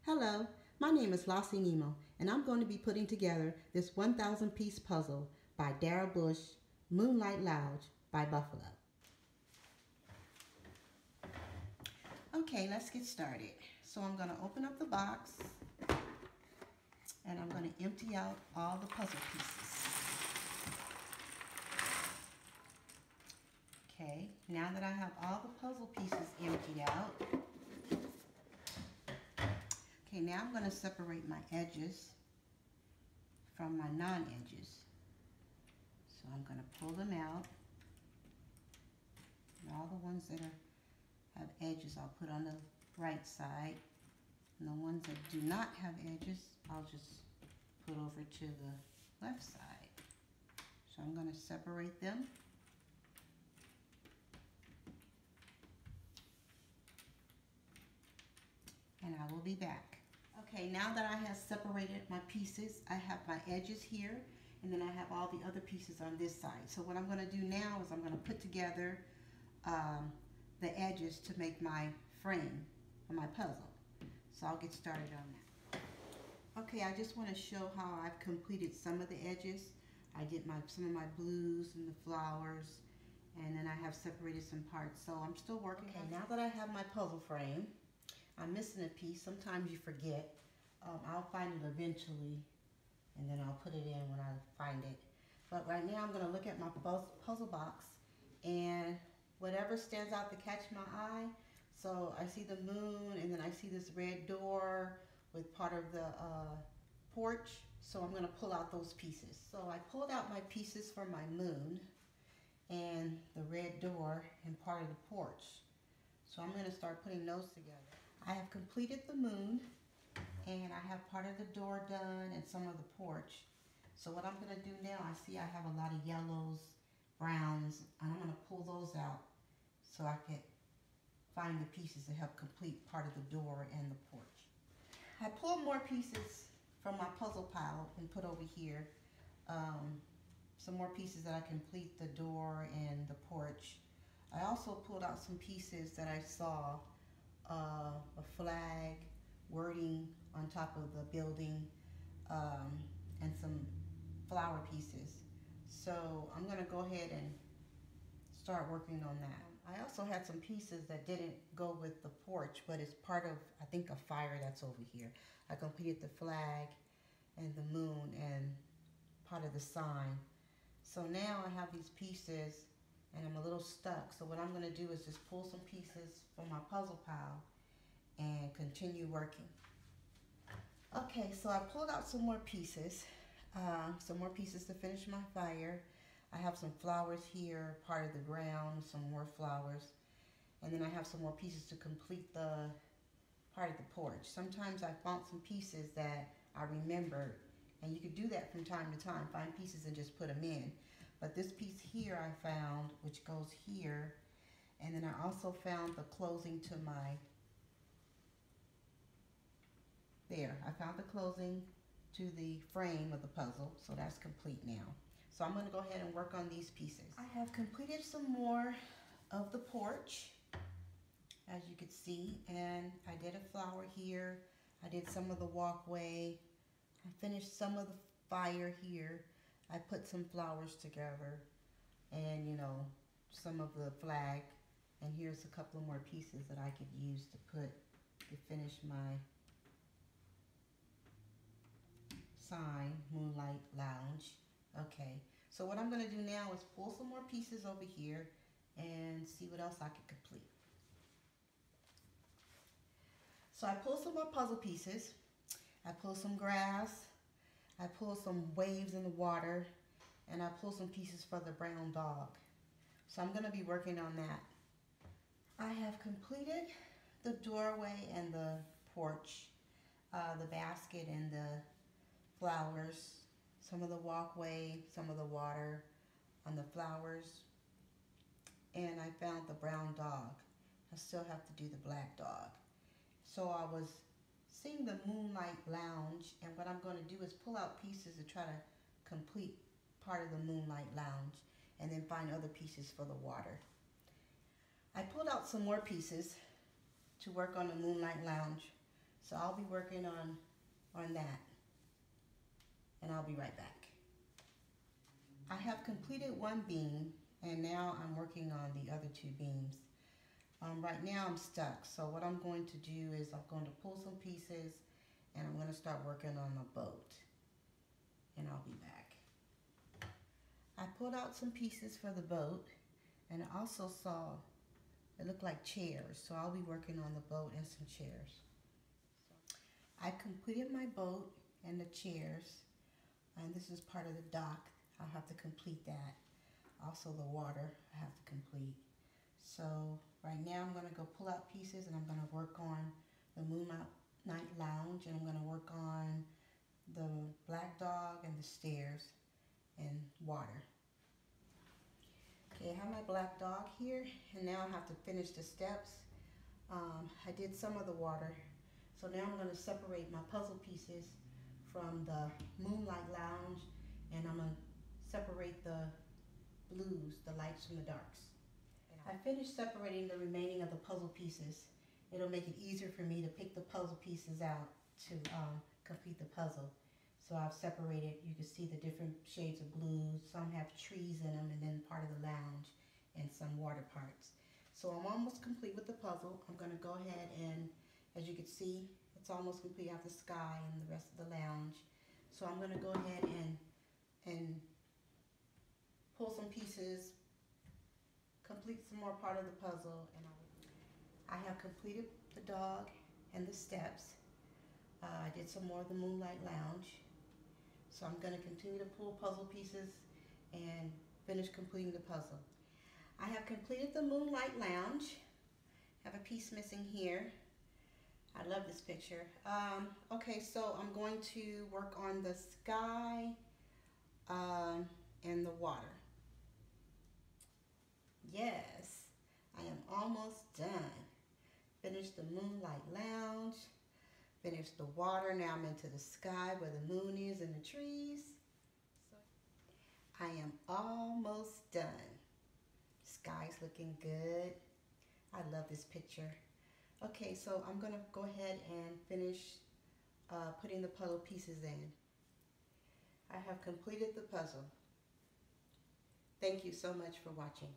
Hello, my name is Lossie Nemo, and I'm going to be putting together this 1,000 piece puzzle by Dara Bush, Moonlight Lounge by Buffalo. Okay, let's get started. So I'm going to open up the box and I'm going to empty out all the puzzle pieces. Okay, now that I have all the puzzle pieces emptied out, okay, now I'm going to separate my edges from my non-edges. So I'm going to pull them out. And all the ones that have edges I'll put on the right side. And the ones that do not have edges I'll just put over to the left side. So I'm going to separate them. And I will be back. Okay, now that I have separated my pieces, I have my edges here, and then I have all the other pieces on this side. So what I'm going to do now is I'm going to put together the edges to make my frame for my puzzle. So I'll get started on that. Okay, I just want to show how I've completed some of the edges. I did some of my blues and the flowers, and then I have separated some parts. So I'm still working. Okay, now that I have my puzzle frame, I'm missing a piece. Sometimes you forget. I'll find it eventually, and then I'll put it in when I find it. But right now I'm going to look at my puzzle box, and whatever stands out to catch my eye. So I see the moon, and then I see this red door with part of the porch. So I'm going to pull out those pieces. So I pulled out my pieces for my moon and the red door and part of the porch. So I'm going to start putting those together. I have completed the moon, and I have part of the door done and some of the porch. So what I'm going to do now, I see I have a lot of yellows, browns, and I'm going to pull those out so I can find the pieces to help complete part of the door and the porch. I pulled more pieces from my puzzle pile and put over here. Some more pieces that I complete the door and the porch. I also pulled out some pieces that I saw, a flag, wording on top of the building, and some flower pieces. So I'm going to go ahead and start working on that. I also had some pieces that didn't go with the porch, but it's part of, I think, a fire that's over here. I completed the flag and the moon and part of the sign. So now I have these pieces and I'm a little stuck. So what I'm going to do is just pull some pieces from my puzzle pile and continue working. Okay, so I pulled out some more pieces to finish my fire. I have some flowers here, part of the ground, some more flowers. And then I have some more pieces to complete the part of the porch. Sometimes I found some pieces that I remembered, and you could do that from time to time, find pieces and just put them in. But this piece here I found, which goes here, and then I also found the closing to my, there, I found the closing to the frame of the puzzle, so that's complete now. So I'm going to go ahead and work on these pieces. I have completed some more of the porch, as you can see, and I did a flower here. I did some of the walkway. I finished some of the fire here. I put some flowers together, and you know, some of the flag. And here's a couple of more pieces that I could use to finish my sign, Moonlight Lounge. Okay, so what I'm going to do now is pull some more pieces over here and see what else I can complete. So I pulled some more puzzle pieces. I pulled some grass. I pulled some waves in the water. And I pulled some pieces for the brown dog. So I'm going to be working on that. I have completed the doorway and the porch, the basket and the flowers, some of the walkway, some of the water on the flowers, and I found the brown dog. I still have to do the black dog. So I was seeing the Moonlight Lounge, and what I'm going to do is pull out pieces to try to complete part of the Moonlight Lounge, and then find other pieces for the water. I pulled out some more pieces to work on the Moonlight Lounge. So I'll be working on that, and I'll be right back. I have completed one beam, and now I'm working on the other two beams. Right now I'm stuck, so what I'm going to do is I'm going to pull some pieces and I'm going to start working on the boat, and I'll be back. I pulled out some pieces for the boat, and I also saw it looked like chairs, so I'll be working on the boat and some chairs. I completed my boat and the chairs, and this is part of the dock. I'll have to complete that. Also the water I have to complete. So right now I'm going to go pull out pieces, and I'm going to work on the Moonlight Lounge, and I'm going to work on the black dog and the stairs and water. Okay, I have my black dog here, and now I have to finish the steps. I did some of the water, so now I'm going to separate my puzzle pieces from the Moonlight Lounge, and I'm going to separate the blues, the lights from the darks. I finished separating the remaining of the puzzle pieces. It'll make it easier for me to pick the puzzle pieces out to complete the puzzle. So I've separated, you can see the different shades of blues. Some have trees in them, and then part of the lounge and some water parts. So I'm almost complete with the puzzle. I'm going to go ahead and, as you can see, it's almost complete. I have the sky and the rest of the lounge. So I'm going to go ahead and pull some pieces, complete some more part of the puzzle, and I have completed the dog and the steps. I did some more of the Moonlight Lounge. So I'm going to continue to pull puzzle pieces and finish completing the puzzle. I have completed the Moonlight Lounge. I have a piece missing here. I love this picture. Okay, so I'm going to work on the sky and the water. Yes, I am almost done. Finished the Moonlight Lounge, finished the water. Now I'm into the sky where the moon is and the trees. I am almost done. Sky's looking good. I love this picture. Okay, so I'm gonna go ahead and finish putting the puzzle pieces in. I have completed the puzzle. Thank you so much for watching.